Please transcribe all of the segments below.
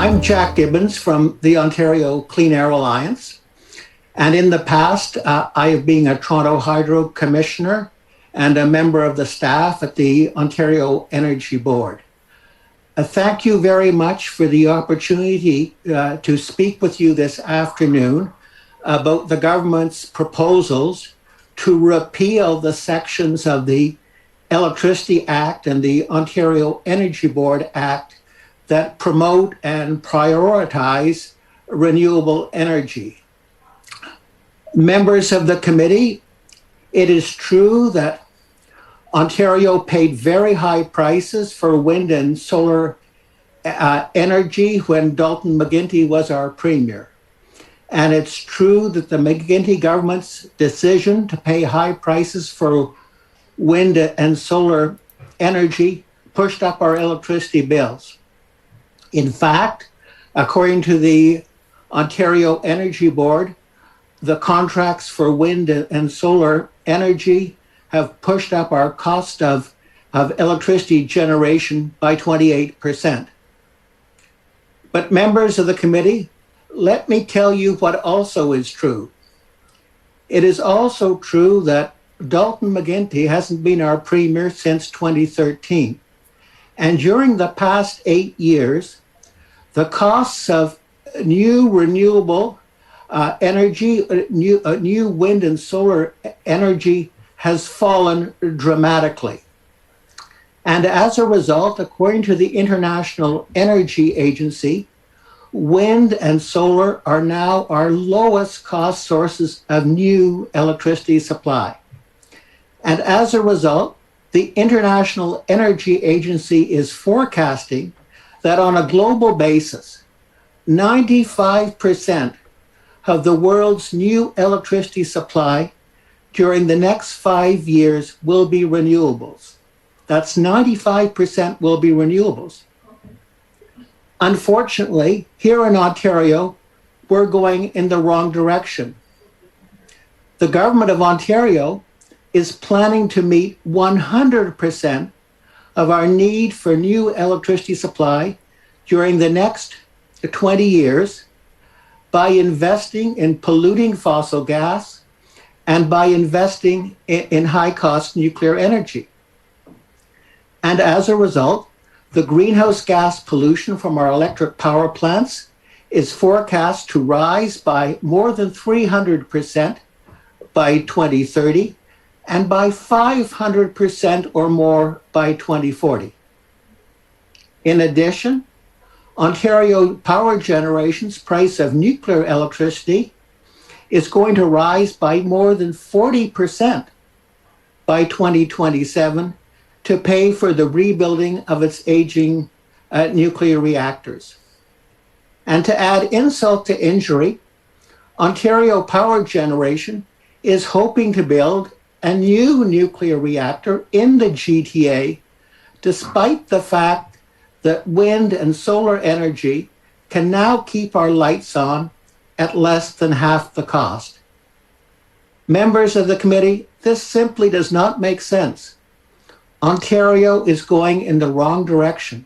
I'm Jack Gibbons from the Ontario Clean Air Alliance. And in the past, I have been a Toronto Hydro Commissioner and a member of the staff at the Ontario Energy Board. Thank you very much for the opportunity to speak with you this afternoon about the government's proposals to repeal the sections of the Electricity Act and the Ontario Energy Board Act that promote and prioritize renewable energy. Members of the committee, it is true that Ontario paid very high prices for wind and solar energy when Dalton McGuinty was our premier. And it's true that the McGuinty government's decision to pay high prices for wind and solar energy pushed up our electricity bills. In fact, according to the Ontario Energy Board, the contracts for wind and solar energy have pushed up our cost of electricity generation by 28%. But members of the committee, let me tell you what also is true. It is also true that Dalton McGuinty hasn't been our premier since 2013. And during the past 8 years, the costs of new renewable energy, new wind and solar energy has fallen dramatically. And as a result, according to the International Energy Agency, wind and solar are now our lowest cost sources of new electricity supply. And as a result, the International Energy Agency is forecasting that on a global basis, 95% of the world's new electricity supply during the next 5 years will be renewables. That's 95% will be renewables. Unfortunately, here in Ontario, we're going in the wrong direction. The government of Ontario is planning to meet 100% of our need for new electricity supply during the next 20 years by investing in polluting fossil gas and by investing in high-cost nuclear energy. And as a result, the greenhouse gas pollution from our electric power plants is forecast to rise by more than 300% by 2030 and by 500% or more by 2040. In addition, Ontario Power Generation's price of nuclear electricity is going to rise by more than 40% by 2027 to pay for the rebuilding of its aging nuclear reactors. And to add insult to injury, Ontario Power Generation is hoping to build a new nuclear reactor in the GTA, despite the fact that wind and solar energy can now keep our lights on at less than half the cost. Members of the committee, this simply does not make sense. Ontario is going in the wrong direction.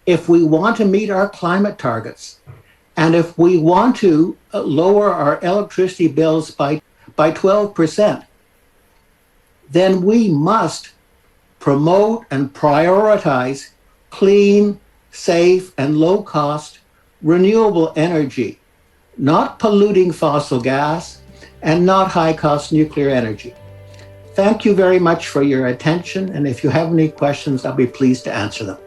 If we want to meet our climate targets, and if we want to lower our electricity bills by 12%, then we must promote and prioritize clean, safe, and low-cost renewable energy, not polluting fossil gas and not high-cost nuclear energy. Thank you very much for your attention, and if you have any questions, I'll be pleased to answer them.